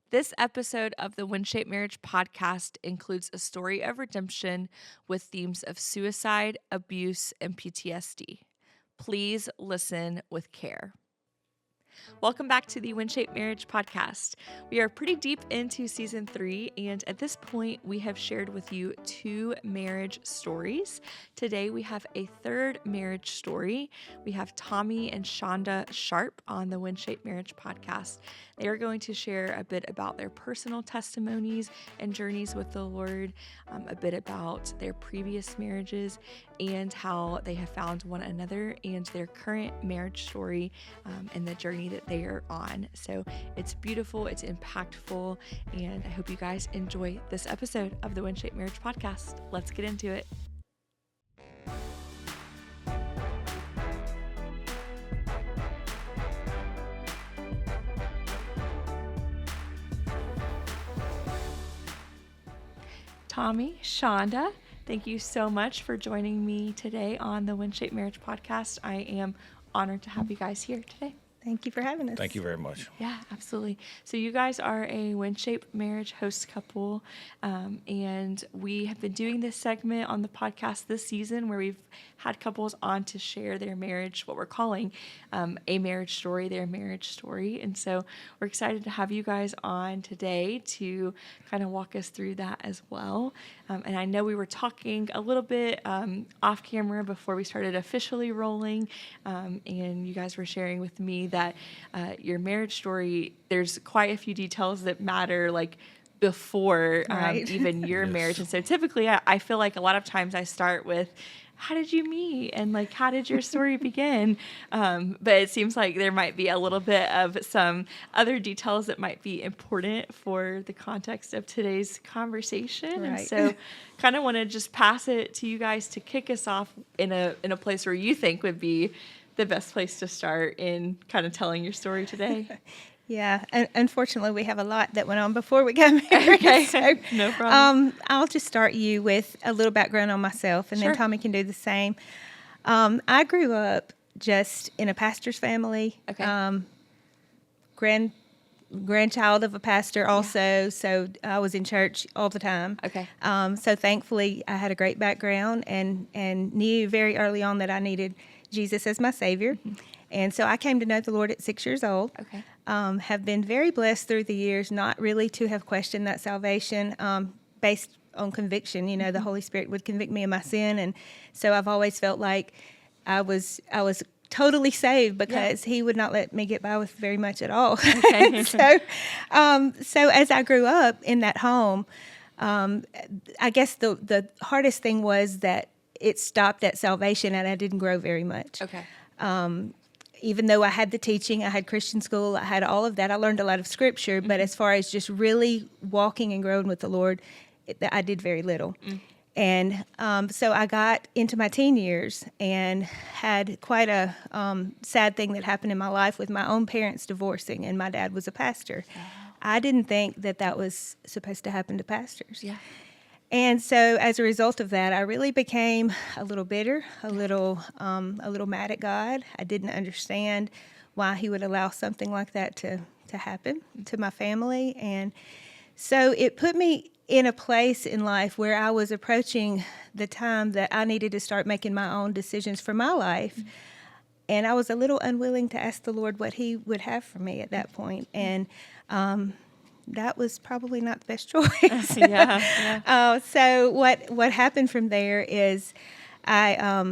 This episode of the WinShape Marriage Podcast includes a story of redemption with themes of suicide, abuse, and PTSD. Please listen with care. Welcome back to the WinShape Marriage Podcast. We are pretty deep into season 3, and at this point, we have shared with you 2 marriage stories. Today, we have a third marriage story. We have Tommy and Shonda Sharpe on the WinShape Marriage Podcast. They are going to share a bit about their personal testimonies and journeys with the Lord, a bit about their previous marriages, and how they have found one another and their current marriage story and the journey that they are on. So it's beautiful, it's impactful, and I hope you guys enjoy this episode of the WinShape Marriage Podcast. Let's get into it. Tommy, Shonda, thank you so much for joining me today on the WinShape Marriage Podcast. I am honored to have you guys here today. Thank you for having us. Thank you very much. Yeah, absolutely. So you guys are a WinShape Marriage Host Couple, and we have been doing this segment on the podcast this season where we've had couples on to share their marriage, what we're calling a marriage story, their marriage story. And so we're excited to have you guys on today to kind of walk us through that as well. And I know we were talking a little bit off camera before we started officially rolling, and you guys were sharing with me that your marriage story, there's quite a few details that matter, like before Right. even your Yes. marriage. And so typically I feel like a lot of times I start with, how did you meet? And like, how did your story begin? But it seems like there might be a little bit of some other details that might be important for the context of today's conversation. And Right. so kind of want to just pass it to you guys to kick us off in a place where you think would be the best place to start in kind of telling your story today. Yeah, and unfortunately, we have a lot that went on before we got married. Okay, So, no problem. I'll just start you with a little background on myself, and Sure. then Tommy can do the same. I grew up just in a pastor's family. Okay. Grandchild of a pastor also, so I was in church all the time. Okay. So thankfully, I had a great background and knew very early on that I needed Jesus as my Savior. Mm-hmm. And so I came to know the Lord at 6 years old. Okay. Have been very blessed through the years, not really to have questioned that salvation based on conviction. You know, the Holy Spirit would convict me of my sin. And so I've always felt like I was totally saved because He would not let me get by with very much at all. Okay. So as I grew up in that home, I guess the hardest thing was that it stopped at salvation and I didn't grow very much. Okay. Even though I had the teaching, I had Christian school, I had all of that, I learned a lot of scripture, but as far as just really walking and growing with the Lord, I did very little. And so I got into my teen years and had quite a sad thing that happened in my life with my own parents divorcing, and my dad was a pastor. I didn't think that was supposed to happen to pastors. Yeah. And so as a result of that, I really became a little bitter, a little mad at God. I didn't understand why He would allow something like that to happen to my family. And so it put me in a place in life where I was approaching the time that I needed to start making my own decisions for my life. And I was a little unwilling to ask the Lord what He would have for me at that point. And that was probably not the best choice. Yeah. So what happened from there is I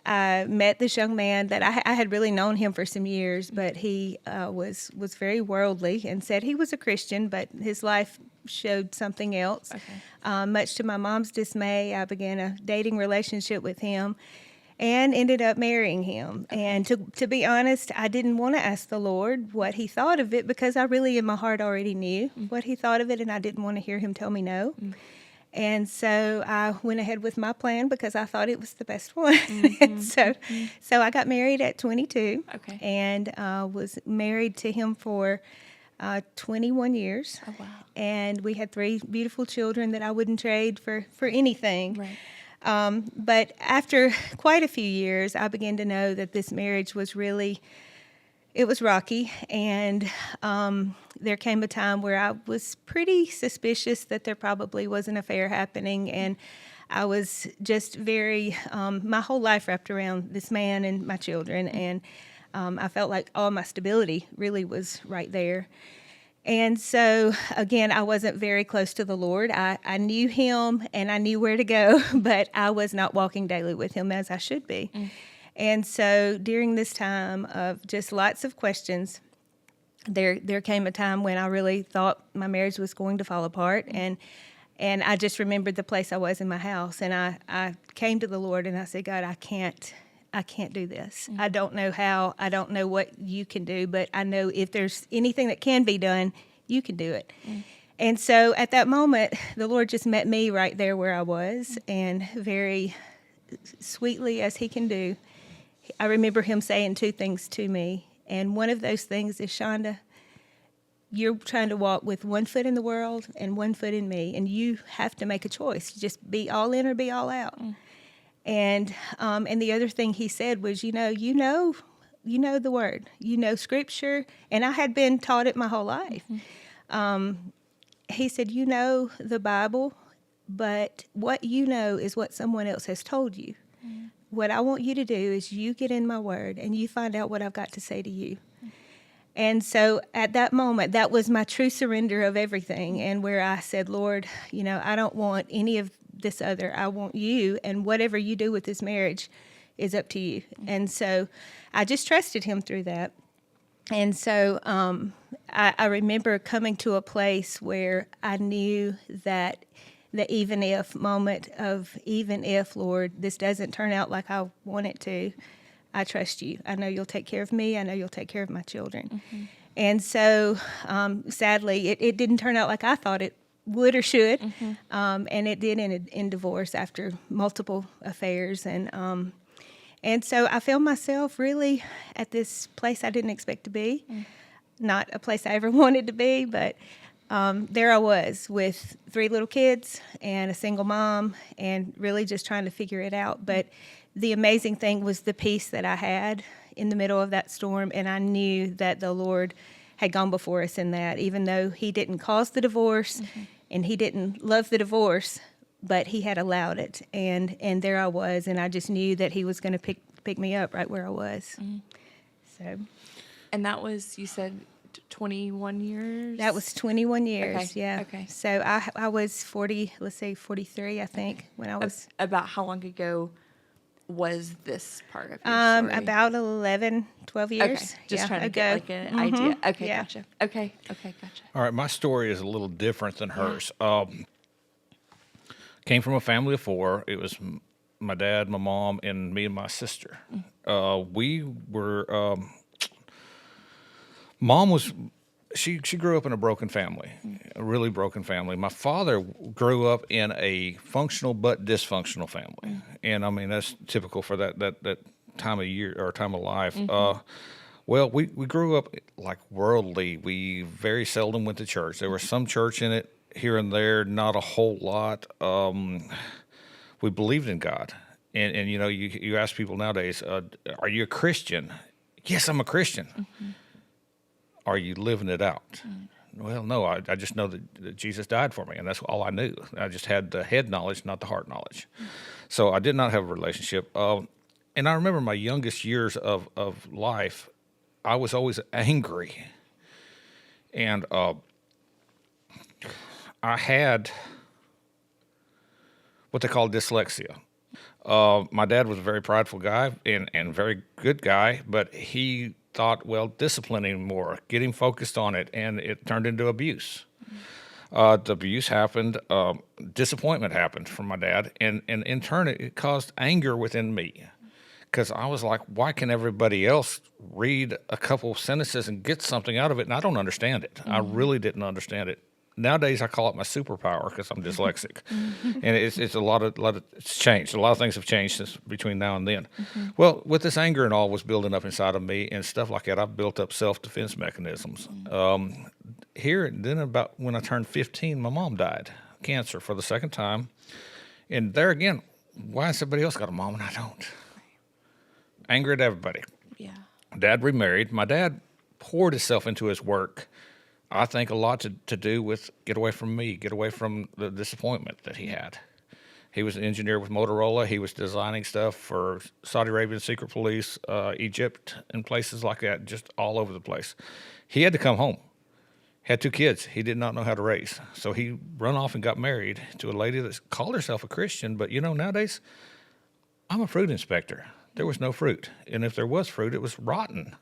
met this young man that I had really known him for some years, but he was very worldly and said he was a Christian, but his life showed something else. Okay. Much to my mom's dismay, I began a dating relationship with him and ended up marrying him. Okay. And to be honest, I didn't want to ask the Lord what He thought of it because I really in my heart already knew what He thought of it, and I didn't want to hear Him tell me no. And so I went ahead with my plan because I thought it was the best one. So I got married at 22. Okay. And was married to him for 21 years. Oh, wow. And we had 3 beautiful children that I wouldn't trade for anything. Right. But after quite a few years, I began to know that this marriage was really It was rocky, and there came a time where I was pretty suspicious that there probably was an affair happening, and I was just very, my whole life wrapped around this man and my children, and I felt like all my stability really was right there. And so, again, I wasn't very close to the Lord. I knew him and I knew where to go, but I was not walking daily with him as I should be. And so during this time of just lots of questions, there came a time when I really thought my marriage was going to fall apart. And I just remembered the place I was in my house. And I came to the Lord and I said, God, I can't do this. I don't know how. I don't know what you can do, but I know if there's anything that can be done, you can do it. And so at that moment, the Lord just met me right there where I was, and very sweetly as he can do, I remember him saying two things to me. And one of those things is, Shonda, you're trying to walk with one foot in the world and one foot in me, and you have to make a choice. Just be all in or be all out. And the other thing he said was, you know the word, you know Scripture, and I had been taught it my whole life. He said, you know the Bible, but what you know is what someone else has told you. What I want you to do is you get in my word and you find out what I've got to say to you. And so at that moment, that was my true surrender of everything, and where I said, Lord, I don't want any of this other. I want you, and whatever you do with this marriage is up to you. And so I just trusted him through that. And so I remember coming to a place where I knew that the even if moment of, even if, Lord, this doesn't turn out like I want it to, I trust you. I know you'll take care of me. I know you'll take care of my children. And so sadly, it didn't turn out like I thought it would or should, and it did in divorce after multiple affairs, and so I found myself really at this place I didn't expect to be, not a place I ever wanted to be, but there I was with 3 little kids and a single mom, and really just trying to figure it out. But the amazing thing was the peace that I had in the middle of that storm, and I knew that the Lord had gone before us in that, even though he didn't cause the divorce, and he didn't love the divorce, but he had allowed it. And there I was, and I just knew that he was going to pick me up right where I was. So. And that was, you said, 21 years? That was 21 years, okay. yeah. Okay. So I was 43, I think, when I was. About how long ago was this part of your story? About 11, 12 years. Okay. Just trying to get like an idea. Okay, yeah. Gotcha. Okay, gotcha. All right, my story is a little different than hers. Came from a family of 4. It was my dad, my mom, and me and my sister. We were, Mom was, she grew up in a broken family, a really broken family. My father grew up in a functional but dysfunctional family. And I mean, that's typical for that time of year or time of life. Well, we grew up like worldly. We very seldom went to church. There was some church in it here and there, not a whole lot. We believed in God. And you ask people nowadays, are you a Christian? Yes, I'm a Christian. Are you living it out? Well, no, I just know that Jesus died for me, and that's all I knew. I just had the head knowledge, not the heart knowledge. So I did not have a relationship. And I remember my youngest years of life, I was always angry. And I had what they call dyslexia. My dad was a very prideful guy and very good guy, but he thought, well, discipline him more, get him focused on it, and it turned into abuse. The abuse happened, disappointment happened from my dad, and in turn it caused anger within me, because I was like, why can everybody else read a couple of sentences and get something out of it, and I don't understand it. I really didn't understand it. Nowadays, I call it my superpower because I'm dyslexic, and it's it's changed. A lot of things have changed since between now and then. Well, with this anger and all was building up inside of me and stuff like that, I've built up self-defense mechanisms. Here, then about when I turned 15, my mom died, cancer for the second time, and there again, why has everybody else got a mom and I don't? Angry at everybody. Yeah. Dad remarried. My dad poured himself into his work. I think a lot to do with get away from me, get away from the disappointment that he had. He was an engineer with Motorola. He was designing stuff for Saudi Arabian secret police, Egypt, and places like that, just all over the place. He had to come home. Had 2 kids he did not know how to raise. So he run off and got married to a lady that called herself a Christian. But, nowadays, I'm a fruit inspector. There was no fruit. And if there was fruit, it was rotten.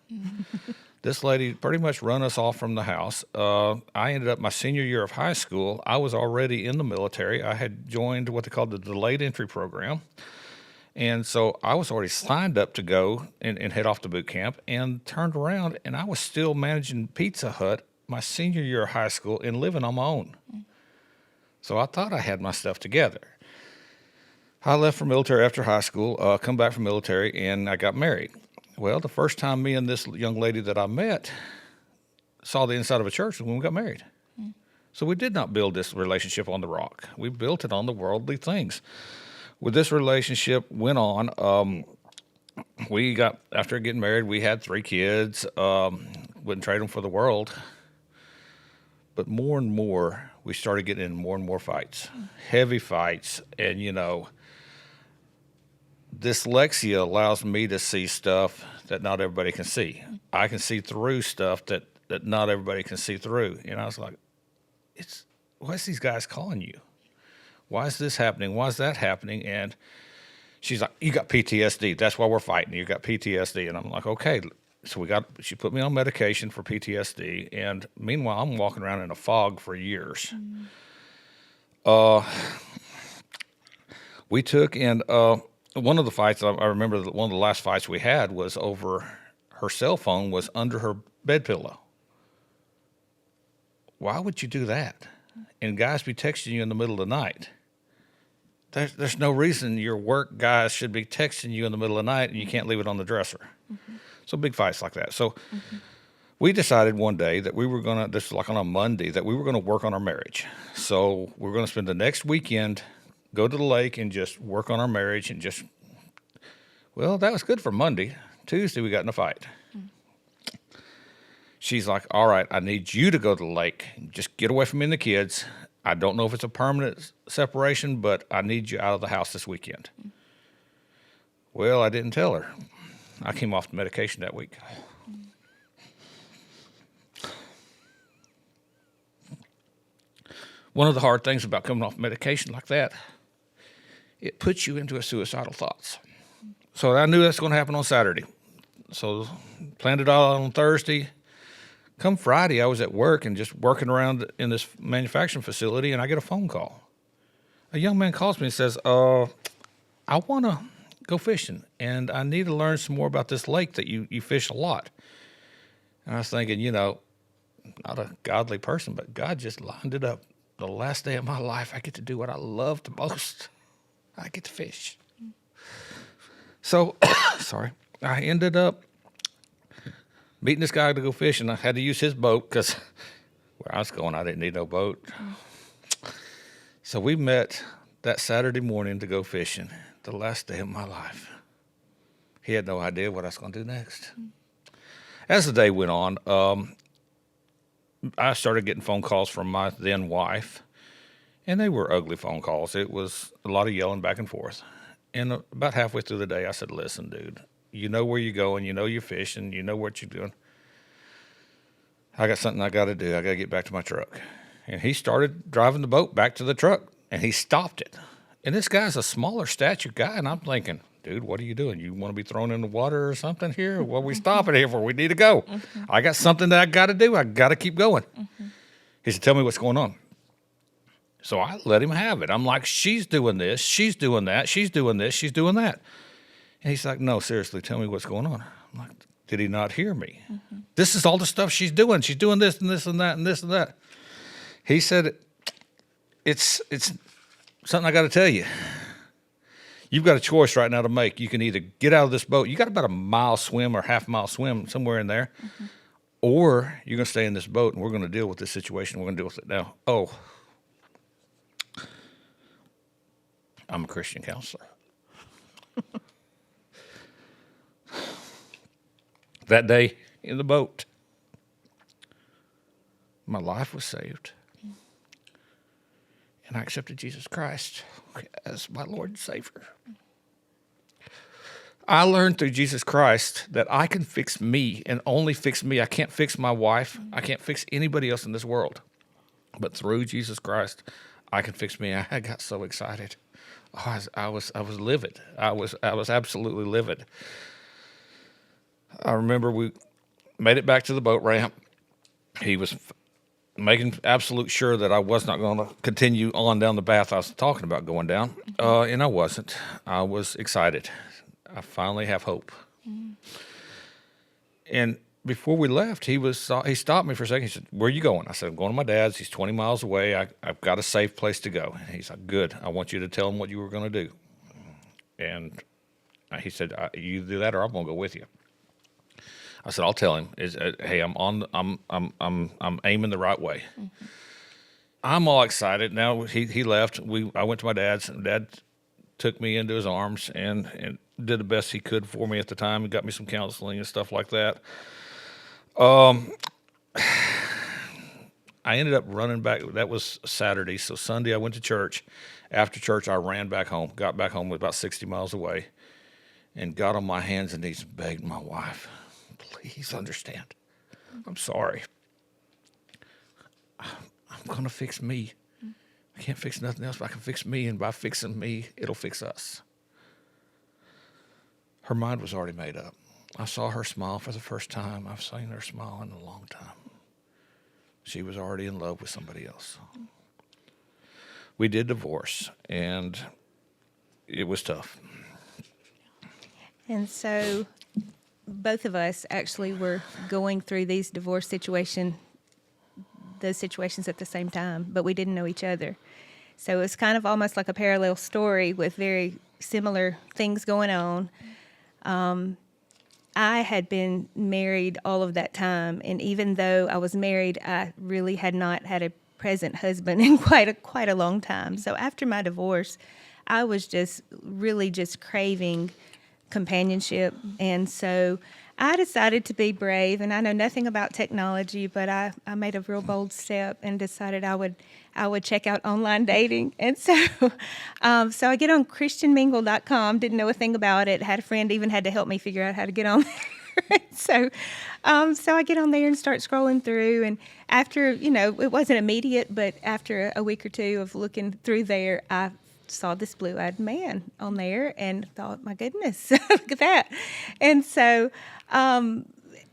This lady pretty much run us off from the house. I ended up my senior year of high school. I was already in the military. I had joined what they called the delayed entry program. And so I was already signed up to go and head off to boot camp, and turned around, and I was still managing Pizza Hut my senior year of high school and living on my own. So I thought I had my stuff together. I left for military after high school, come back from military, and I got married. Well, the first time me and this young lady that I met saw the inside of a church was when we got married. So we did not build this relationship on the rock. We built it on the worldly things. With this relationship went on, we got, after getting married, we had 3 kids, wouldn't trade them for the world. But more and more, we started getting in more and more fights, heavy fights. And, dyslexia allows me to see stuff that not everybody can see. I can see through stuff that not everybody can see through. And I was like, why's these guys calling you? Why is this happening? Why is that happening? And she's like, you got PTSD. That's why we're fighting. You got PTSD. And I'm like, okay. So she put me on medication for PTSD. And meanwhile, I'm walking around in a fog for years. We took, and one of the fights, I remember one of the last fights we had was over her cell phone was under her bed pillow. Why would you do that? And guys be texting you in the middle of the night. There's no reason your work guys should be texting you in the middle of the night and you can't leave it on the dresser. So big fights like that. So we decided one day that we were going to, this was like on a Monday, that we were going to work on our marriage. So we're going to spend the next weekend, go to the lake and just work on our marriage and just, well, that was good for Monday. Tuesday, we got in a fight. She's like, all right, I need you to go to the lake. Just get away from me and the kids. I don't know if it's a permanent separation, but I need you out of the house this weekend. Well, I didn't tell her. I came off the medication that week. One of the hard things about coming off medication like that, it puts you into a suicidal thoughts. So I knew that's going to happen on Saturday. So planned it all on Thursday. Come Friday, I was at work and just working around in this manufacturing facility, and I get a phone call. A young man calls me and says, I want to go fishing, and I need to learn some more about this lake that you fish a lot. And I was thinking, not a godly person, but God just lined it up. The last day of my life, I get to do what I love the most. I get to fish. So, I ended up meeting this guy to go fishing. I had to use his boat because where I was going, I didn't need no boat. So we met that Saturday morning to go fishing, the last day of my life. He had no idea what I was going to do next. As the day went on, I started getting phone calls from my then wife, and they were ugly phone calls. It was a lot of yelling back and forth. And about halfway through the day, I said, listen, dude, you know where you're going, you know you're fishing, you know what you're doing. I got something I got to do. I got to get back to my truck. And he started driving the boat back to the truck, and he stopped it. And this guy's a smaller stature guy, and I'm thinking, dude, what are you doing? You want to be thrown in the water or something here? What are we stopping here for? We need to go. I got something that I got to do. I got to keep going. He said, tell me what's going on. So I let him have it. I'm like, she's doing this, she's doing that, she's doing this, she's doing that. And he's like, no, seriously, tell me what's going on. I'm like, did he not hear me? This is all the stuff she's doing. She's doing this and this and that and this and that. He said, it's something I got to tell you. You've got a choice right now to make. You can either get out of this boat. You got about a mile swim or half-mile swim somewhere in there, or you're going to stay in this boat, and we're going to deal with this situation. We're going to deal with it now. Oh, I'm a Christian counselor. that day in the boat, my life was saved. And I accepted Jesus Christ as my Lord and Savior. I learned through Jesus Christ that I can fix me and only fix me. I can't fix my wife. I can't fix anybody else in this world. But through Jesus Christ, I can fix me. I got so excited. Oh, I was livid. I was absolutely livid. I remember we made it back to the boat ramp. He was making absolute sure that I was not going to continue on down the path I was talking about going down, and I wasn't. I was excited. I finally have hope. And before we left, he stopped me for a second. He said, "Where are you going?" I said, "I'm going to my dad's. He's 20 miles away. I've got a safe place to go." And he's like, "Good. I want you to tell him what you were going to do." And he said, "You do that, or I'm going to go with you." I said, "I'll tell him. Hey, I'm aiming the right way." Mm-hmm. I'm all excited now. He left. I went to my dad's. And Dad took me into his arms and did the best he could for me at the time. He got me some counseling and stuff like that. I ended up running back. That was Saturday. So Sunday I went to church. After church, I ran back home. Got back home, was about 60 miles away, and got on my hands and knees and begged my wife, "Please understand. I'm sorry. I'm going to fix me. I can't fix nothing else, but I can fix me, and by fixing me, it'll fix us." Her mind was already made up. I saw her smile for the first time. I've seen her smile in a long time. She was already in love with somebody else. We did divorce, and it was tough. And so both of us actually were going through those situations at the same time, but we didn't know each other. So it was kind of almost like a parallel story with very similar things going on. I had been married all of that time, and even though I was married, I really had not had a present husband in quite a long time. So after my divorce, I was just craving companionship, and so I decided to be brave. And I know nothing about technology, but I made a real bold step and decided I would check out online dating. And so so I get on christianmingle.com, didn't know a thing about it, had a friend even had to help me figure out how to get on there. So I get on there and start scrolling through, and after, it wasn't immediate, but after a week or two of looking through there, I saw this blue-eyed man on there and thought, my goodness, look at that. And so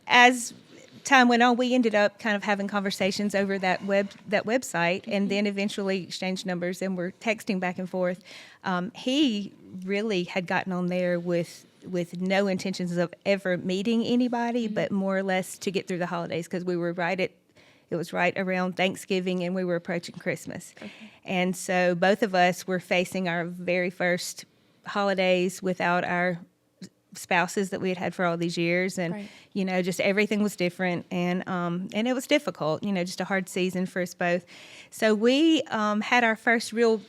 as time went on, we ended up kind of having conversations over that website, and then eventually exchanged numbers and were texting back and forth. He really had gotten on there with no intentions of ever meeting anybody, but more or less to get through the holidays, because we were it was right around Thanksgiving, and we were approaching Christmas. Okay. And so both of us were facing our very first holidays without our spouses that we had had for all these years. And, right. Just everything was different. And it was difficult, just a hard season for us both. So we had our first real,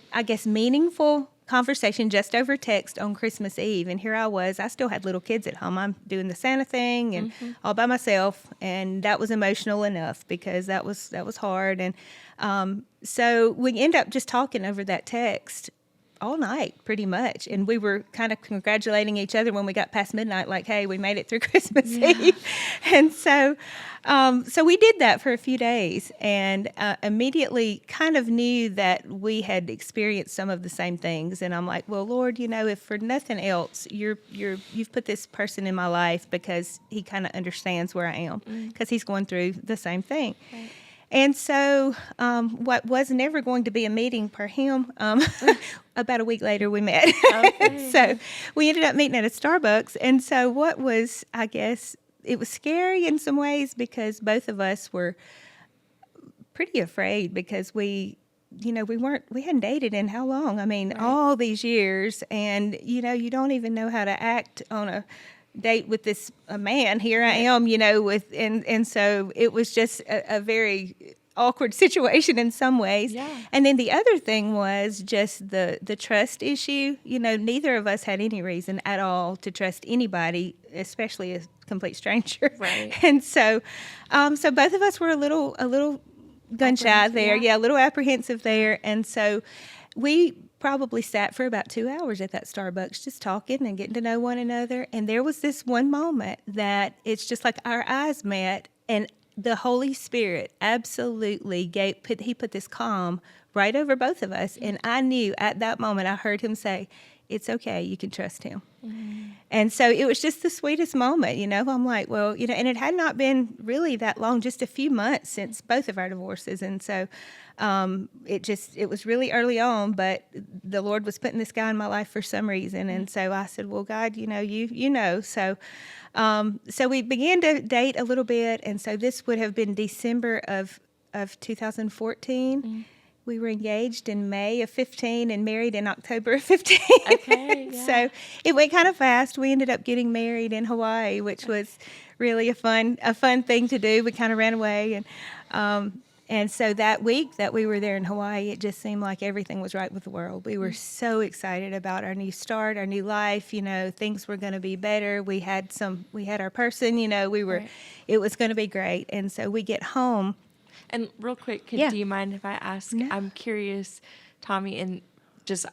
meaningful conversation just over text on Christmas Eve. And here I still had little kids at home. I'm doing the Santa thing and all by myself. And that was emotional enough, because that was hard. And so we end up just talking over that text all night, pretty much. And we were kind of congratulating each other when we got past midnight, like, hey, we made it through Christmas Eve. And so we did that for a few days, and immediately kind of knew that we had experienced some of the same things. And I'm like, well, Lord, if for nothing else, you've put this person in my life because he kind of understands where I am, because he's going through the same thing. Right. And so what was never going to be a meeting for him, about a week later we met. Okay. So we ended up meeting at a Starbucks. And so what was, it was scary in some ways, because both of us were pretty afraid, because we hadn't dated in how long? I mean, right. All these years, and, you don't even know how to act on a date with this man. Here I am, and so it was just a very awkward situation in some ways. Yeah. And then the other thing was just the trust issue. Neither of us had any reason at all to trust anybody, especially a complete stranger. Right. And so both of us were a little gun shy there. Yeah, a little apprehensive there. And so we probably sat for about 2 hours at that Starbucks just talking and getting to know one another. And there was this one moment that it's just like our eyes met, and the Holy Spirit absolutely put this calm right over both of us. And I knew at that moment, I heard him say, "It's okay, you can trust him." And so it was just the sweetest moment, I'm like, well, and it had not been really that long, just a few months since both of our divorces. And so it was really early on, but the Lord was putting this guy in my life for some reason. And so I said, well, God, you know. So we began to date a little bit. And so this would have been December of 2014. We were engaged in May of 15 and married in October of 15. Okay, yeah. So it went kind of fast. We ended up getting married in Hawaii, which was really a fun thing to do. We kind of ran away, and so that week that we were there in Hawaii, it just seemed like everything was right with the world. We were so excited about our new start, our new life. Things were going to be better. We had our person. Right. It was going to be great. And so we get home. And real quick, do you mind if I ask? No. I'm curious, Tommy, and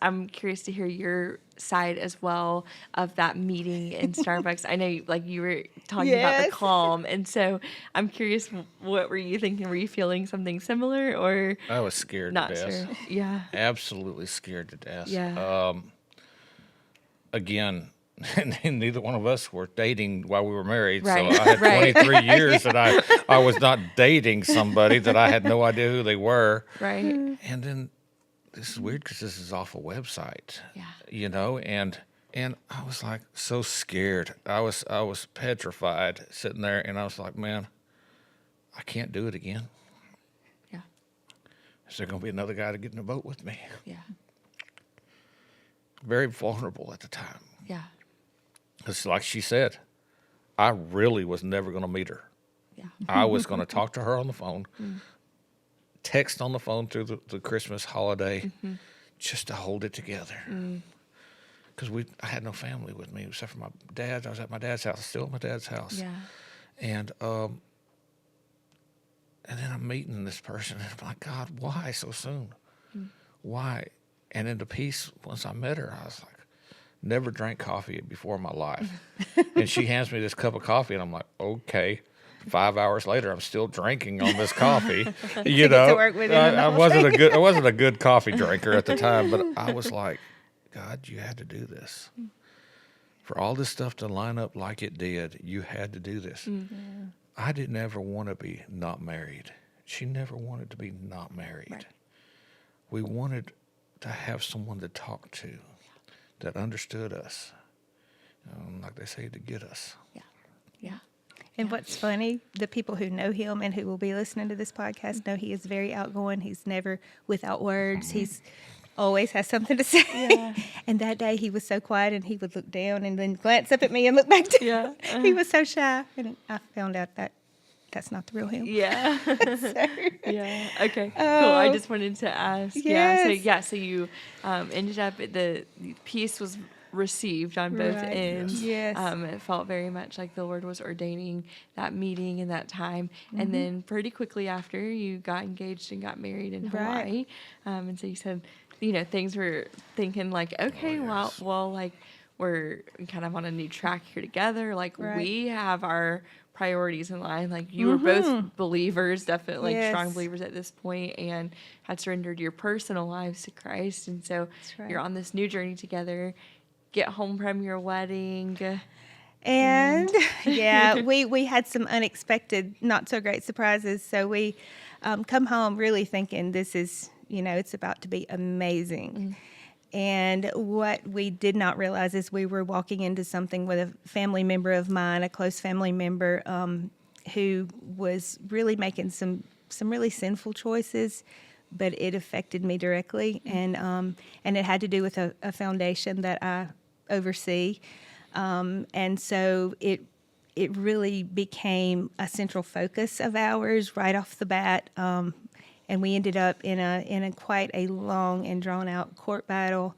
I'm curious to hear your side as well of that meeting in Starbucks. I know, you were talking about the calm, and so I'm curious, what were you thinking? Were you feeling something similar, or I was scared not to death. sure? Yeah. Absolutely scared to death. Yeah. Again, neither one of us were dating while we were married. Right. So I had Right. 23 years that I was not dating somebody that I had no idea who they were. Right. And then this is weird because this is off a website. Yeah. And I was like so scared. I was petrified sitting there, and I was like, man, I can't do it again. Yeah. Is there going to be another guy to get in the boat with me? Yeah. Very vulnerable at the time. Yeah. It's like she said, I really was never going to meet her. Yeah. I was going to talk to her on the phone, text on the phone through the Christmas holiday, just to hold it together. Because I had no family with me except for my dad. I was at my dad's house, still at my dad's house. Yeah. And then I'm meeting this person, and I'm like, God, why so soon? Why? And in the peace, once I met her, I was like, never drank coffee before in my life. And she hands me this cup of coffee, and I'm like, okay. 5 hours later, I'm still drinking on this coffee. To work with I wasn't a good coffee drinker at the time, but I was like, God, you had to do this. For all this stuff to line up like it did, you had to do this. I didn't ever want to be not married. She never wanted to be not married. Right. We wanted to have someone to talk to that understood us, like they say, to get us. Yeah. Yeah. And what's funny, the people who know him and who will be listening to this podcast know he is very outgoing. He's never without words. He's always has something to say. Yeah. And that day he was so quiet, and he would look down and then glance up at me and look back to Yeah. He was so shy. And I found out that that's not the real him. Yeah. So, Yeah. Okay. Cool. I just wanted to ask. Yes. Yeah. So you ended up the peace was received on both Right. ends. Yes. It felt very much like the Lord was ordaining that meeting and that time. And then pretty quickly after, you got engaged and got married in Right. Hawaii. And so you said, things were thinking like, okay, well, like we're kind of on a new track here together. Like Right. we have our priorities in line. Like you were both believers, definitely like strong Yes. believers at this point, and had surrendered your personal lives to Christ. And so right. you're on this new journey together. Get home from your wedding. And yeah, we had some unexpected, not so great surprises. So we come home really thinking this is, it's about to be amazing. And what we did not realize is we were walking into something with a family member of mine, a close family member, who was really making some really sinful choices, but it affected me directly. And it had to do with a foundation that I oversee. And so it really became a central focus of ours right off the bat. And we ended up in a quite a long and drawn out court battle.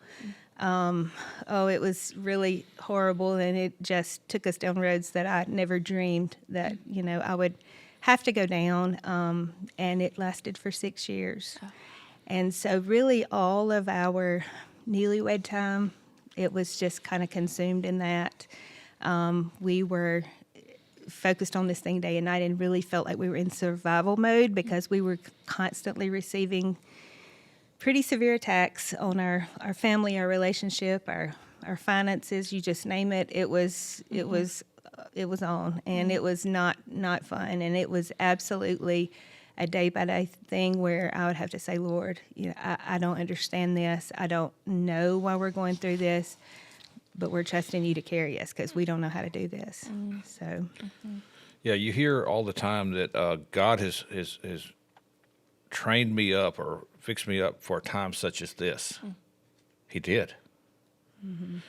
It was really horrible, and it just took us down roads that I never dreamed that, I would have to go down, and it lasted for 6 years. Oh. And so really all of our newlywed time, it was just kind of consumed in that. We were focused on this thing day and night and really felt like we were in survival mode because we were constantly receiving pretty severe attacks on our family, our relationship, our finances, you just name it. It was on, and it was not fun, and it was absolutely a day-by-day thing where I would have to say, Lord, I don't understand this. I don't know why we're going through this, but we're trusting you to carry us because we don't know how to do this. So, yeah, you hear all the time that God has trained me up or fixed me up for a time such as this. He did.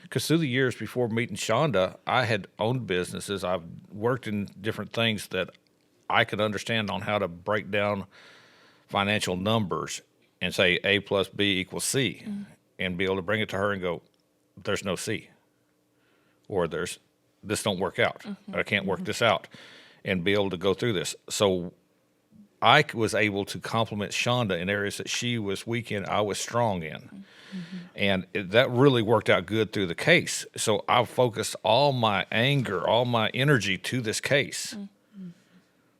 Because through the years before meeting Shonda, I had owned businesses. I've worked in different things that I could understand on how to break down financial numbers and say A plus B equals C, and be able to bring it to her and go, there's no C, or this don't work out. I can't work this out, and be able to go through this. So I was able to compliment Shonda in areas that she was weak in, I was strong in. And that really worked out good through the case. So I focused all my anger, all my energy to this case.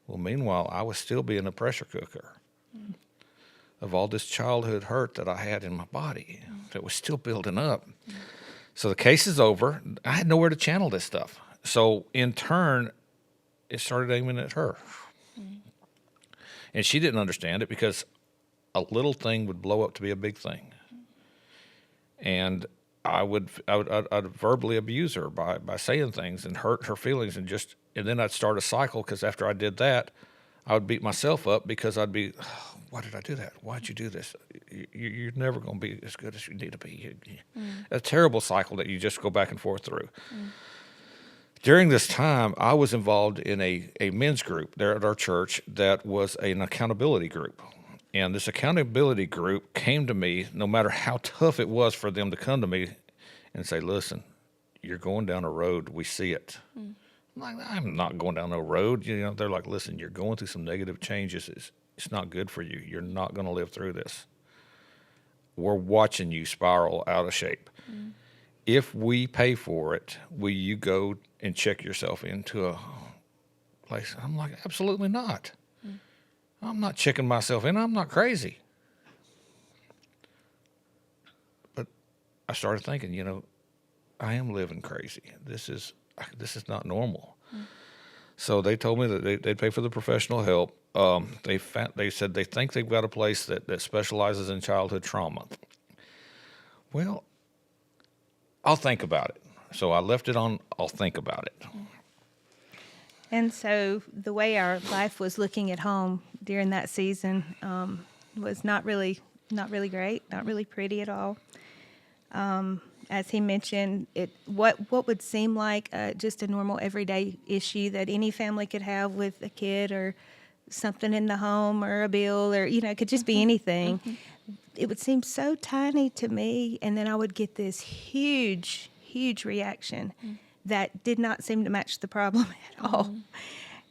Well, meanwhile, I was still being a pressure cooker of all this childhood hurt that I had in my body that was still building up. So the case is over. I had nowhere to channel this stuff. So in turn, it started aiming at her. And she didn't understand it because a little thing would blow up to be a big thing. And I'd verbally abuse her by saying things and hurt her feelings, and then I'd start a cycle, because after I did that, I would beat myself up because I'd be, oh, why did I do that? Why'd you do this? You're never going to be as good as you need to be. A terrible cycle that you just go back and forth through. During this time, I was involved in a men's group there at our church that was an accountability group. And this accountability group came to me, no matter how tough it was for them to come to me and say, listen, you're going down a road. We see it. I'm not going down no road. They're like, listen, you're going through some negative changes. It's not good for you. You're not going to live through this. We're watching you spiral out of shape. If we pay for it, will you go and check yourself into a place? I'm like, absolutely not. I'm not checking myself in. I'm not crazy. But I started thinking, I am living crazy. This is not normal. So they told me that they'd pay for the professional help. They said they think they've got a place that specializes in childhood trauma. Well, I'll think about it. So I left it on, I'll think about it. And so the way our life was looking at home during that season was not really great, not really pretty at all. As he mentioned, what would seem like just a normal everyday issue that any family could have with a kid or something in the home or a bill or, it could just be anything. It would seem so tiny to me, and then I would get this huge reaction that did not seem to match the problem at all.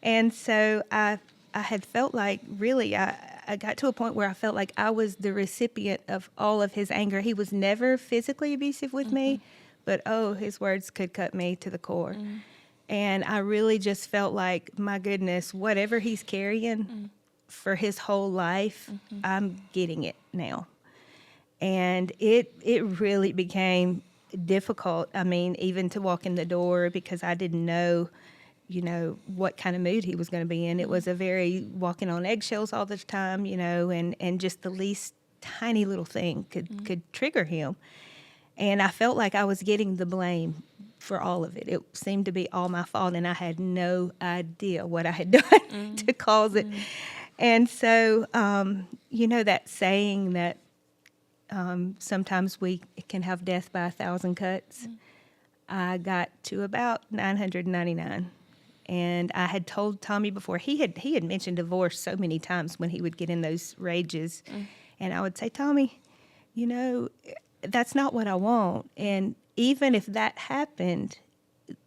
And so I had felt like, really, I got to a point where I felt like I was the recipient of all of his anger. He was never physically abusive with me, but, his words could cut me to the core. And I really just felt like, my goodness, whatever he's carrying for his whole life, I'm getting it now. And it really became difficult. I mean, even to walk in the door, because I didn't know, what kind of mood he was going to be in. It was a very walking on eggshells all the time, and just the least tiny little thing could trigger him. And I felt like I was getting the blame for all of it. It seemed to be all my fault, and I had no idea what I had done to cause it. And so, that saying that sometimes we can have death by 1,000 cuts. I got to about 999, and I had told Tommy before. He had mentioned divorce so many times when he would get in those rages, and I would say, Tommy, that's not what I want. And even if that happened,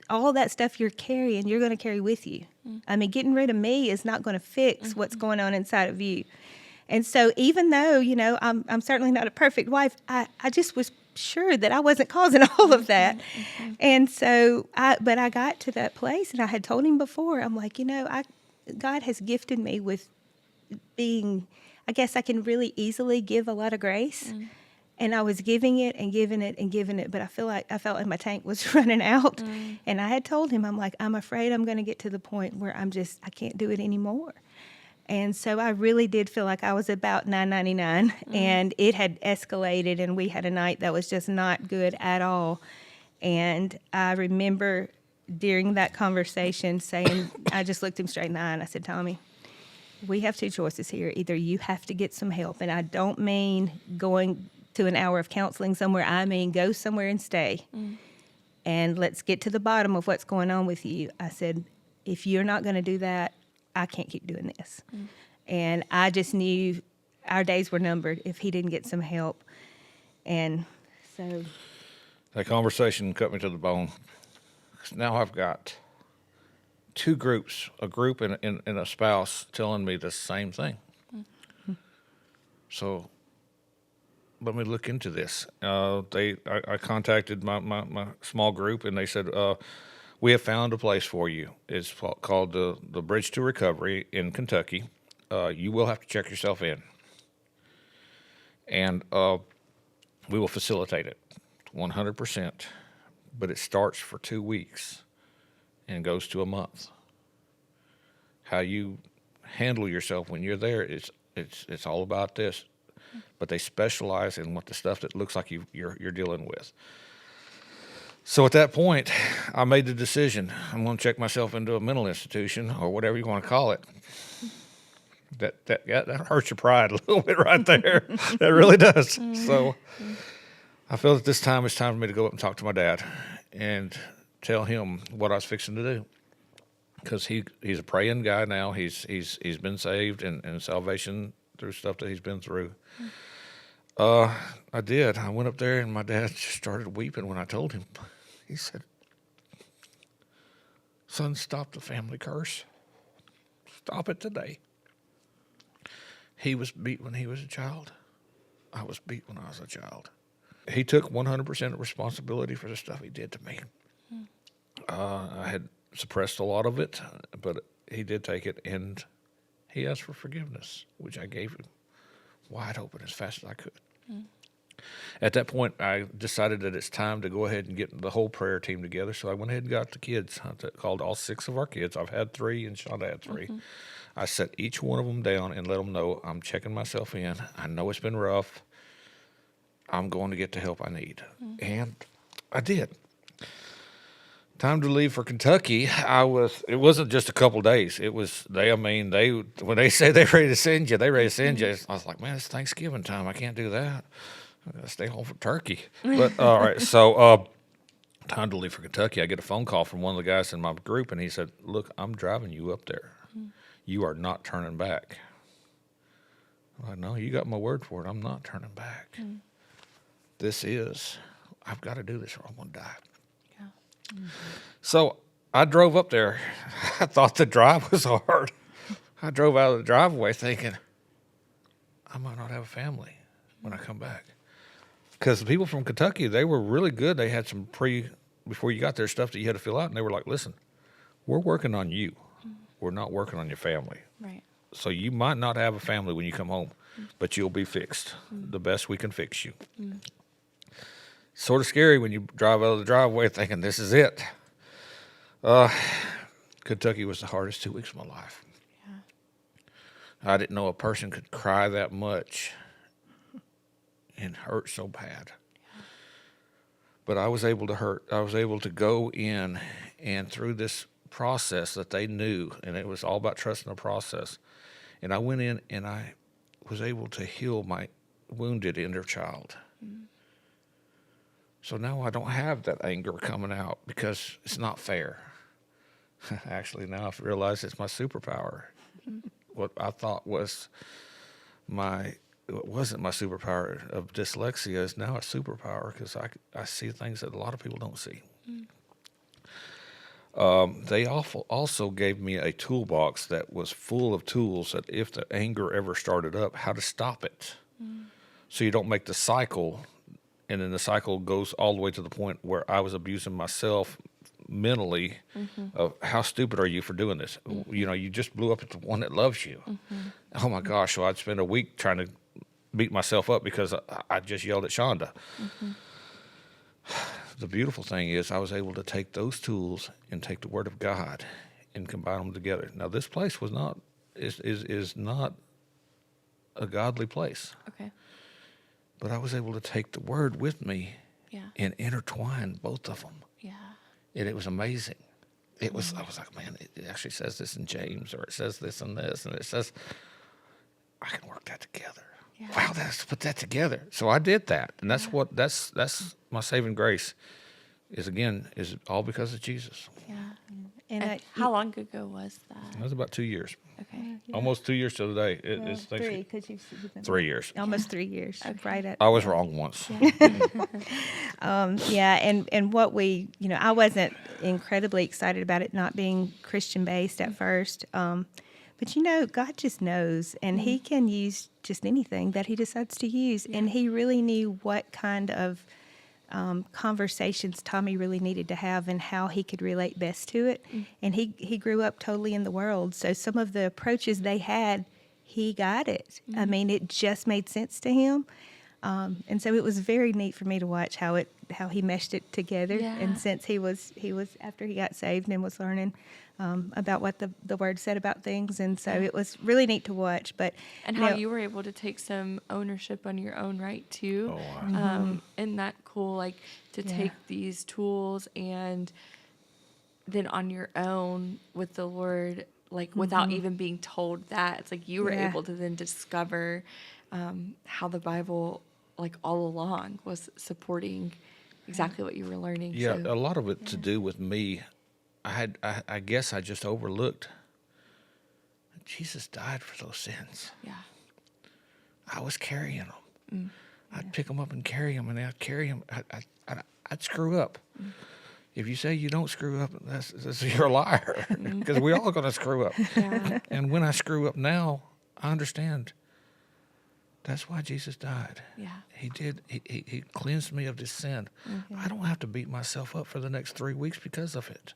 all that stuff you're carrying, you're going to carry with you. I mean, getting rid of me is not going to fix what's going on inside of you. And so even though, I'm certainly not a perfect wife, I just was sure that I wasn't causing all of that. And so, but I got to that place, and I had told him before, I'm like, God has gifted me with being, I guess I can really easily give a lot of grace. And I was giving it and giving it and giving it, but I felt like my tank was running out. And I had told him, I'm like, I'm afraid I'm going to get to the point where I can't do it anymore. And so I really did feel like I was about $9.99, and it had escalated, and we had a night that was just not good at all. And I remember during that conversation saying, I just looked him straight in the eye and I said, Tommy, we have two choices here. Either you have to get some help, and I don't mean going to an hour of counseling somewhere. I mean, go somewhere and stay. And let's get to the bottom of what's going on with you. I said, if you're not going to do that, I can't keep doing this. And I just knew our days were numbered if he didn't get some help. And so that conversation cut me to the bone. Now I've got two groups, a group and a spouse telling me the same thing. So let me look into this. I contacted my small group, and they said, we have found a place for you. It's called the Bridge to Recovery in Kentucky. You will have to check yourself in. And we will facilitate it 100%. But it starts for 2 weeks and goes to a month. How you handle yourself when you're there, it's all about this. But they specialize in what the stuff that looks like you're dealing with. So at that point, I made the decision. I'm going to check myself into a mental institution, or whatever you want to call it. That hurts your pride a little bit right there. That really does. So I feel that this time it's time for me to go up and talk to my dad and tell him what I was fixing to do. Because he's a praying guy now. He's been saved and salvation through stuff that he's been through. I did. I went up there, and my dad just started weeping when I told him. He said, son, stop the family curse. Stop it today. He was beat when he was a child. I was beat when I was a child. He took 100% of responsibility for the stuff he did to me. I had suppressed a lot of it, but he did take it, and he asked for forgiveness, which I gave him wide open as fast as I could. At that point, I decided that it's time to go ahead and get the whole prayer team together. So I went ahead and got the kids. I called all 6 of our kids. I've had 3, and Shonda had 3. I set each one of them down and let them know I'm checking myself in. I know it's been rough. I'm going to get the help I need. And I did. Time to leave for Kentucky. It wasn't just a couple days. It was when they say they're ready to send you, they're ready to send you. I was like, man, it's Thanksgiving time. I can't do that. I gotta stay home for turkey. But all right, so time to leave for Kentucky. I get a phone call from one of the guys in my group, and he said, look, I'm driving you up there. You are not turning back. I know, you got my word for it. I'm not turning back. I've got to do this or I'm going to die. So I drove up there. I thought the drive was hard. I drove out of the driveway thinking, I might not have a family when I come back. Because the people from Kentucky, they were really good. They had some before you got there, stuff that you had to fill out. And they were like, listen, we're working on you. We're not working on your family. Right. So you might not have a family when you come home, but you'll be fixed the best we can fix you. Sort of scary when you drive out of the driveway thinking this is it. Kentucky was the hardest 2 weeks of my life. I didn't know a person could cry that much and hurt so bad. But I was able to hurt. I was able to go in, and through this process that they knew, and it was all about trusting the process. And I went in and I was able to heal my wounded inner child. So now I don't have that anger coming out because it's not fair. Actually, now I've realized it's my superpower. What I thought was my it wasn't my superpower of dyslexia. It's now a superpower because I see things that a lot of people don't see. They also gave me a toolbox that was full of tools that if the anger ever started up, how to stop it. So you don't make the cycle, and then the cycle goes all the way to the point where I was abusing myself mentally of how stupid are you for doing this? You know, you just blew up at the one that loves you. Oh my gosh, so I'd spend a week trying to beat myself up because I just yelled at Shonda. The beautiful thing is I was able to take those tools and take the Word of God and combine them together. Now this place was not is not a godly place. Okay. But I was able to take the Word with me Yeah. and intertwine both of them. Yeah. And it was amazing. I was like, man, it actually says this in James, or it says this and this, and it says, I can work that together. Yeah. Wow, let's put that together. So I did that, and that's my saving grace. Is all because of Jesus. Yeah. And How long ago was that? That was about 2 years, Okay. almost 2 years to the day. It's 3, because you've been 3 years. almost 3 years, right at. I was wrong once. And what we, I wasn't incredibly excited about it not being Christian based at first. But God just knows, and He can use just anything that He decides to use. And He really knew what kind of conversations Tommy really needed to have and how he could relate best to it. And he grew up totally in the world. So some of the approaches they had, he got it. I mean, it just made sense to him. And so it was very neat for me to watch how he meshed it together. Yeah. And since he was after he got saved and was learning about what the Word said about things, and so it was really neat to watch. But And how you were able to take some ownership on your own right too. Oh, wow. Isn't that cool? Like to take these tools and then on your own with the Lord, like without even being told that, it's like you were able to then discover how the Bible, like all along, was supporting exactly what you were learning. Yeah, So, a lot of it to do with me. I guess I just overlooked. Jesus died for those sins. yeah. I was carrying them. I'd pick them up and carry them, and I'd carry them. I'd screw up. If you say you don't screw up, you're a liar, because we're all going to screw up. Yeah. And when I screw up now, I understand. That's why Jesus died. Yeah. He did. He cleansed me of this sin. I don't have to beat myself up for the next 3 weeks because of it.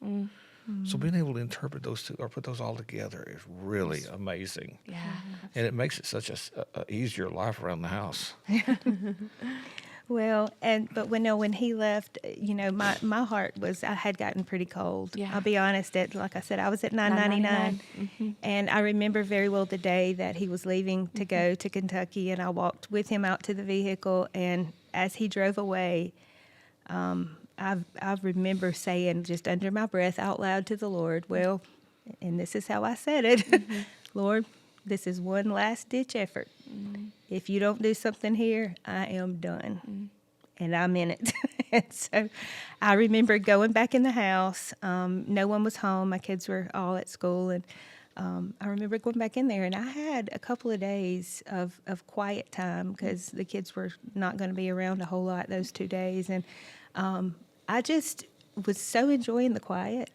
So being able to interpret those two or put those all together is really amazing. Yeah. And it makes it such a easier life around the house. Well, but when he left, my heart was, I had gotten pretty cold. Yeah. I'll be honest, like I said, I was at $9.99. And I remember very well the day that he was leaving to go to Kentucky, and I walked with him out to the vehicle, and as he drove away, I remember saying just under my breath out loud to the Lord, well, and this is how I said it, Lord, this is one last ditch effort. If you don't do something here, I am done. And I'm in it. And so I remember going back in the house. No one was home. My kids were all at school. And I remember going back in there, and I had a couple of days of quiet time because the kids were not going to be around a whole lot those 2 days. And I just was so enjoying the quiet.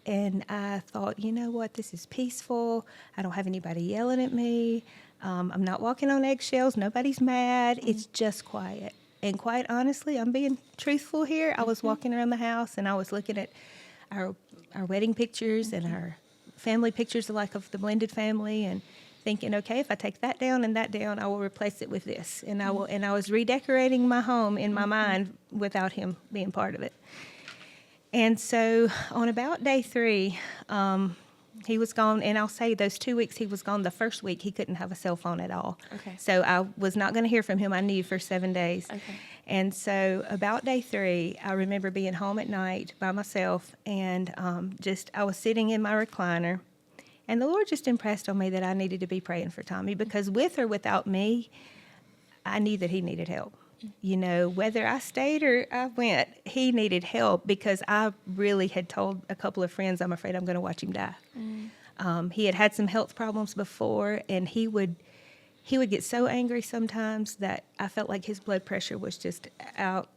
And I thought, you know what, this is peaceful. I don't have anybody yelling at me. I'm not walking on eggshells. Nobody's mad. It's just quiet. And quite honestly, I'm being truthful here. I was walking around the house, and I was looking at our wedding pictures and our family pictures of the blended family, and thinking, okay, if I take that down and that down, I will replace it with this. And I will. And I was redecorating my home in my mind without him being part of it. And so on about day 3, he was gone. And I'll say those 2 weeks he was gone, the first week he couldn't have a cell phone at all. Okay. So I was not going to hear from him, I knew, for 7 days. Okay. And so about day 3, I remember being home at night by myself, and I was sitting in my recliner. And the Lord just impressed on me that I needed to be praying for Tommy, because with or without me, I knew that he needed help. Whether I stayed or I went, he needed help, because I really had told a couple of friends, I'm afraid I'm going to watch him die. He had some health problems before, and he would he would get so angry sometimes that I felt like his blood pressure was just out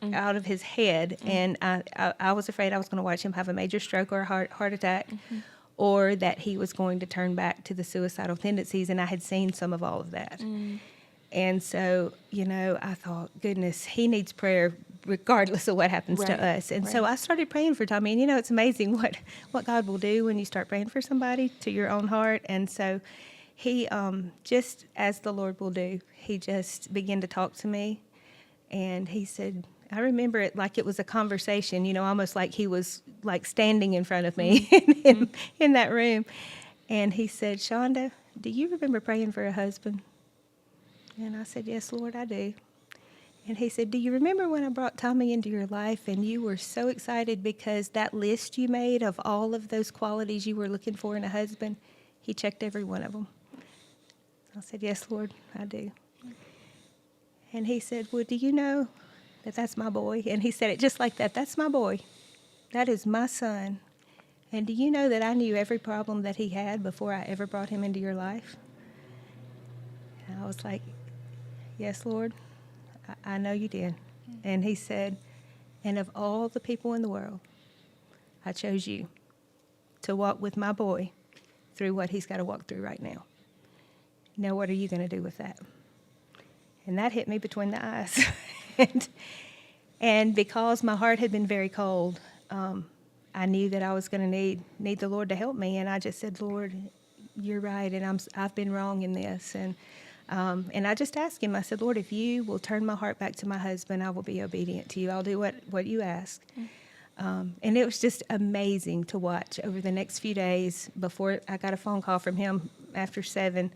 of his head, and I was afraid I was going to watch him have a major stroke or a heart attack, or that he was going to turn back to the suicidal tendencies, and I had seen some of all of that. And so, I thought, goodness, he needs prayer regardless of what happens to us. And so I started praying for Tommy. And, it's amazing what God will do when you start praying for somebody to your own heart. And so he, just as the Lord will do, he just began to talk to me. And he said, I remember it like it was a conversation, almost like he was like standing in front of me in that room. And he said, Shonda, do you remember praying for a husband? And I said, yes, Lord, I do. And he said, do you remember when I brought Tommy into your life and you were so excited because that list you made of all of those qualities you were looking for in a husband, he checked every one of them? I said, yes, Lord, I do. And he said, well, do you know that that's my boy? And he said it just like that. That's my boy. That is my son. And do you know that I knew every problem that he had before I ever brought him into your life? And I was like, yes, Lord, I know you did. And he said, and of all the people in the world, I chose you to walk with my boy through what he's got to walk through right now. Now, what are you going to do with that? And that hit me between the eyes. and because my heart had been very cold, I knew that I was going to need the Lord to help me. And I just said, Lord, you're right, and I've been wrong in this. And I just asked him, I said, Lord, if you will turn my heart back to my husband, I will be obedient to you. I'll do what you ask. And it was just amazing to watch over the next few days before I got a phone call from him after 7,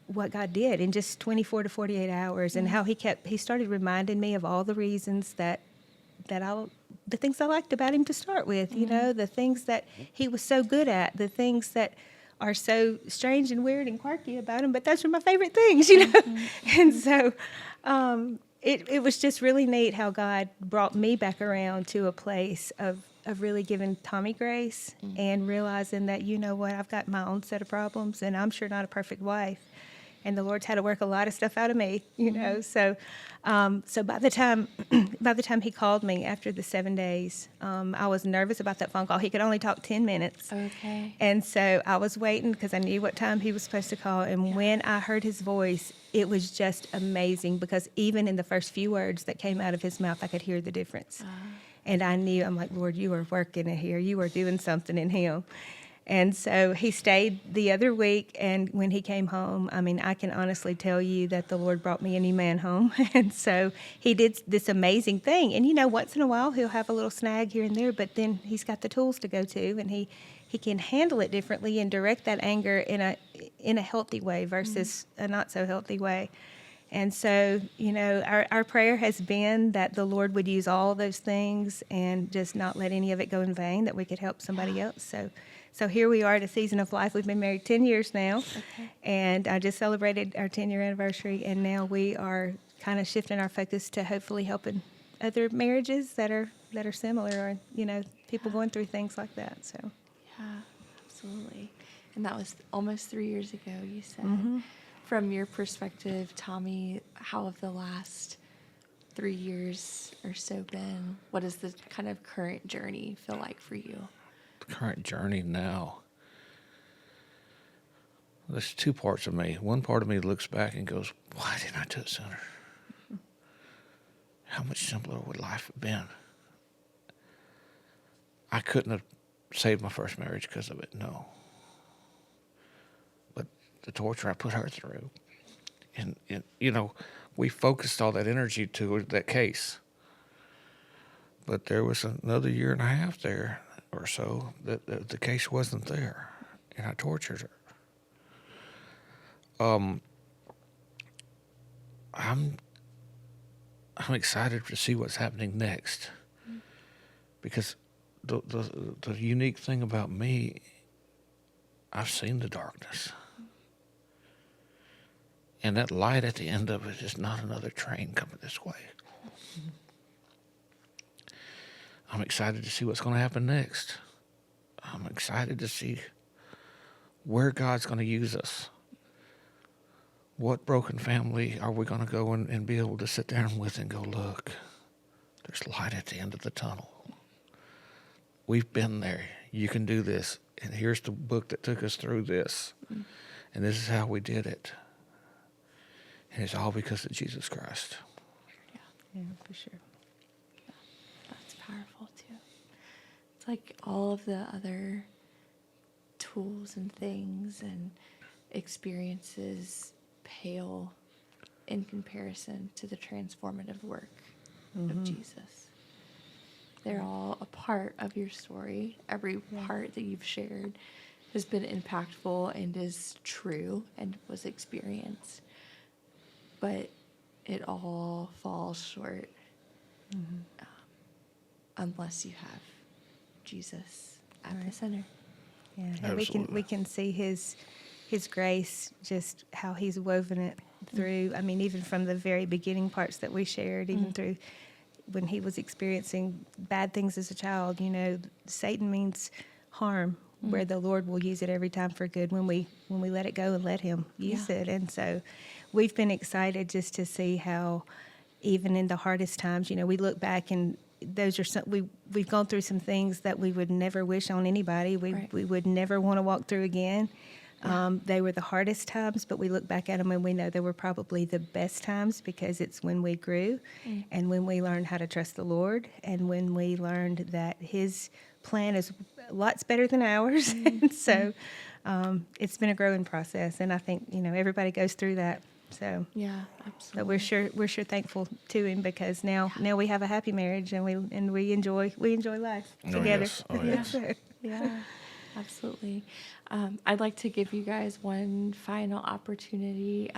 what God did in just 24 to 48 hours, and how he started reminding me of all the reasons the things I liked about him to start with, the things that he was so good at, the things that are so strange and weird and quirky about him, but those are my favorite things, And so it was just really neat how God brought me back around to a place of really giving Tommy grace and realizing that, I've got my own set of problems, and I'm sure not a perfect wife. And the Lord's had to work a lot of stuff out of me, So, so by the time he called me after the 7 days, I was nervous about that phone call. He could only talk 10 minutes. Okay. And so I was waiting because I knew what time he was supposed to call. And when I heard his voice, it was just amazing, because even in the first few words that came out of his mouth, I could hear the difference. And I knew, I'm like, Lord, you are working it here. You are doing something in him. And so he stayed the other week, and when he came home, I can honestly tell you that the Lord brought me a new man home. And so he did this amazing thing. And, once in a while he'll have a little snag here and there, but then he's got the tools to go to, and he can handle it differently and direct that anger in a healthy way versus a not so healthy way. And so, our prayer has been that the Lord would use all those things and just not let any of it go in vain, that we could help somebody else. So here we are at a season of life. We've been married 10 years now, and I just celebrated our 10-year anniversary, and now we are kind of shifting our focus to hopefully helping other marriages that are similar, or, people going through things like that. So, yeah, absolutely. And that was almost 3 years ago, you said. From your perspective, Tommy, how have the last 3 years or so been? What does the kind of current journey feel like for you? Current journey now. There's two parts of me. One part of me looks back and goes, why didn't I do it sooner? How much simpler would life have been? I couldn't have saved my first marriage because of it, no. But the torture I put her through, and we focused all that energy to that case. But there was another year and a half there or so that the case wasn't there, and I tortured her. I'm excited to see what's happening next, because the unique thing about me, I've seen the darkness, and that light at the end of it is not another train coming this way. I'm excited to see what's going to happen next. I'm excited to see where God's going to use us, What broken family are we going to go and be able to sit down with and go, look, there's light at the end of the tunnel. We've been there. You can do this. And here's the book that took us through this. And this is how we did it. And it's all because of Jesus Christ. Yeah, for sure. Yeah, that's powerful too. It's like all of the other tools and things and experiences pale in comparison to the transformative work of Jesus. They're all a part of your story. Every part that you've shared has been impactful and is true and was experienced. But it all falls short unless you have Jesus at the center. Yeah, and we can see his grace, just how he's woven it through. I mean, even from the very beginning parts that we shared, even through when he was experiencing bad things as a child. You know, Satan means harm, where the Lord will use it every time for good when we let it go and let him use it. And so we've been excited just to see how even in the hardest times, you know, we look back and those are some, we've gone through some things that we would never wish on anybody. We would never want to walk through again. They were the hardest times, but we look back at them and we know they were probably the best times, because it's when we grew and when we learned how to trust the Lord, and when we learned that his plan is lots better than ours. And so it's been a growing process, and I think, you know, everybody goes through that. So Yeah, absolutely. but we're sure thankful to him, because now we we have a happy marriage, and we enjoy life together. Yes. Oh, yes. So, Yeah, absolutely. I'd like to give you guys one final opportunity,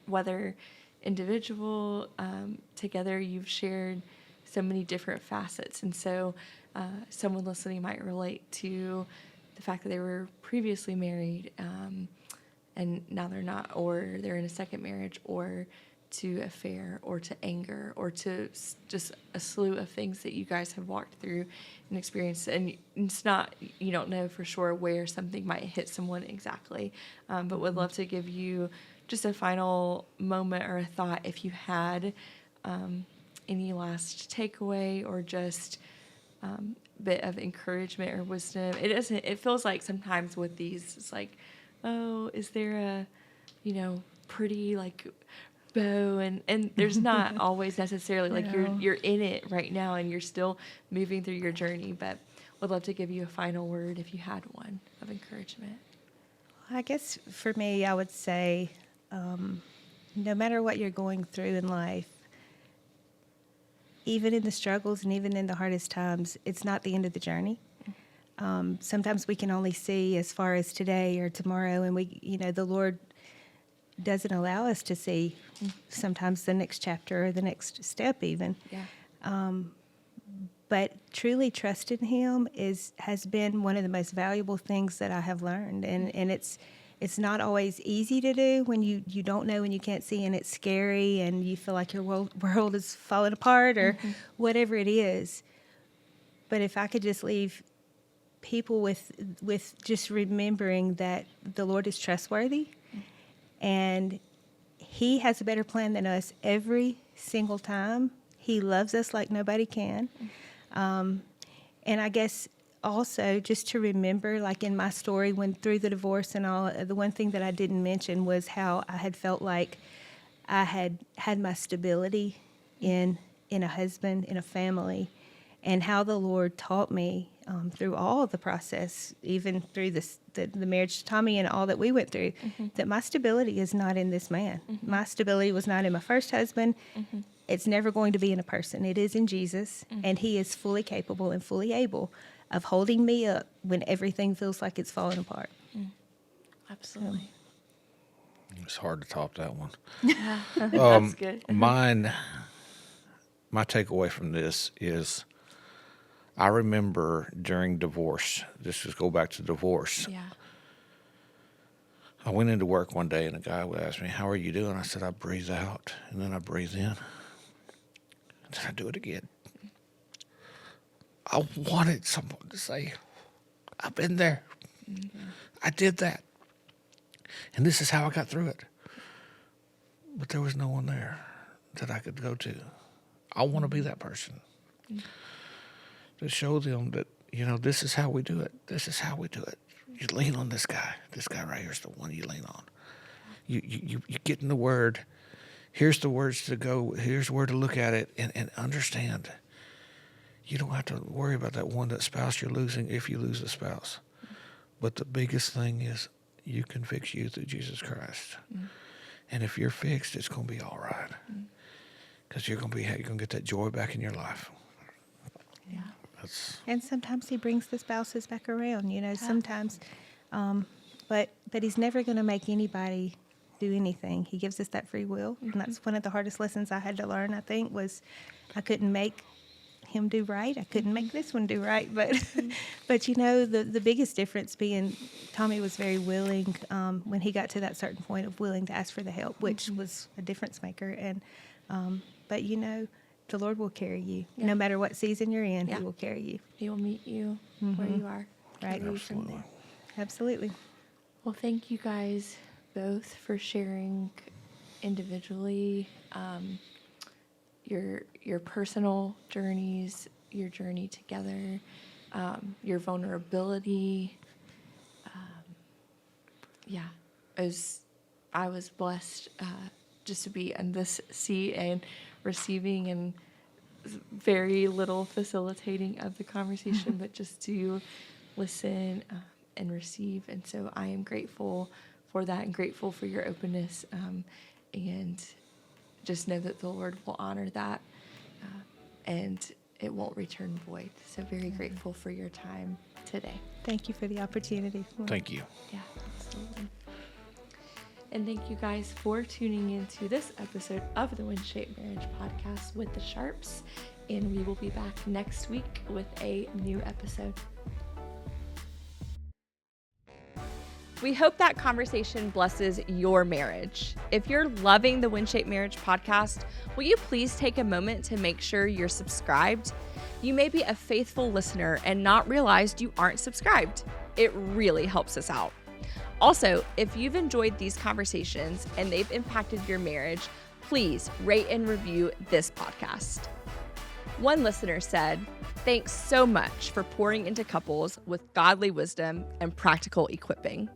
whether individual, together, you've shared so many different facets. And so someone listening might relate to the fact that they were previously married and now they're not, or they're in a second marriage, or to affair, or to anger, or to just a slew of things that you guys have walked through and experienced. And it's not, you don't know for sure where something might hit someone exactly, but would love to give you just a final moment or a thought, if you had any last takeaway or just bit of encouragement or wisdom. It feels like sometimes with these, it's like, oh, is there a, you know, pretty like bow, and there's not always necessarily like you're in it right now and you're still moving through your journey, but would love to give you a final word if you had one of encouragement. I guess for me, I would say, no matter what you're going through in life, even in the struggles and even in the hardest times, it's not the end of the journey. Sometimes we can only see as far as today or tomorrow, and the Lord doesn't allow us to see sometimes the next chapter or the next step even. Yeah. But truly trusting him has been one of the most valuable things that I have learned, and it's not always easy to do when you don't know and you can't see, and it's scary and you feel like your world is falling apart or whatever it is. But if I could just leave people with just remembering that the Lord is trustworthy, and he has a better plan than us every single time. He loves us like nobody can. And I guess also just to remember, like in my story, when through the divorce and all, the one thing that I didn't mention was how I had felt like I had my stability in a husband, in a family, and how the Lord taught me through all of the process, even through the marriage to Tommy and all that we went through, that my stability is not in this man. My stability was not in my first husband. It's never going to be in a person. It is in Jesus, and he is fully capable and fully able of holding me up when everything feels like it's falling apart. Absolutely. It's hard to top that one. That's good. My takeaway from this is, I remember during divorce, this is go back to divorce. Yeah. I went into work one day and a guy would ask me, "How are you doing?" I said, "I breathe out and then I breathe in. And then I do it again." I wanted someone to say, "I've been there. I did that. And this is how I got through it." but there was no one there that I could go to. I want to be that person to show them that, this is how we do it. This is how we do it. You lean on this guy. This guy right here is the one you lean on. You get in the Word. Here's the words to go. Here's where to look at it and understand. You don't have to worry about that spouse you're losing if you lose a spouse. But the biggest thing is you can fix you through Jesus Christ. And if you're fixed, it's going to be all right. Because you're going to get that joy back in your life. Yeah. And sometimes he brings the spouses back around, sometimes. But he's never going to make anybody do anything. He gives us that free will. And that's one of the hardest lessons I had to learn, I think, was I couldn't make him do right. I couldn't make this one do right. But the biggest difference being Tommy was very willing when he got to that certain point of willing to ask for the help, which was a difference maker. And but the Lord will carry you. Yeah. No matter what season you're in, He will carry you. He will meet you where you are. Right. Carry you from there. Absolutely. Well, thank you guys both for sharing individually your personal journeys, your journey together, your vulnerability. I was blessed just to be in this seat and receiving and very little facilitating of the conversation, but just to listen and receive. And so I am grateful for that and grateful for your openness, and just know that the Lord will honor that and it won't return void. So very grateful for your time today. Thank you for the opportunity. Thank you. Yeah, absolutely. And thank you guys for tuning into this episode of the WinShape Marriage Podcast with the Sharpes. And we will be back next week with a new episode. We hope that conversation blesses your marriage. If you're loving the WinShape Marriage Podcast, will you please take a moment to make sure you're subscribed? You may be a faithful listener and not realized you aren't subscribed. It really helps us out. Also, if you've enjoyed these conversations and they've impacted your marriage, please rate and review this podcast. One listener said, "Thanks so much for pouring into couples with godly wisdom and practical equipping."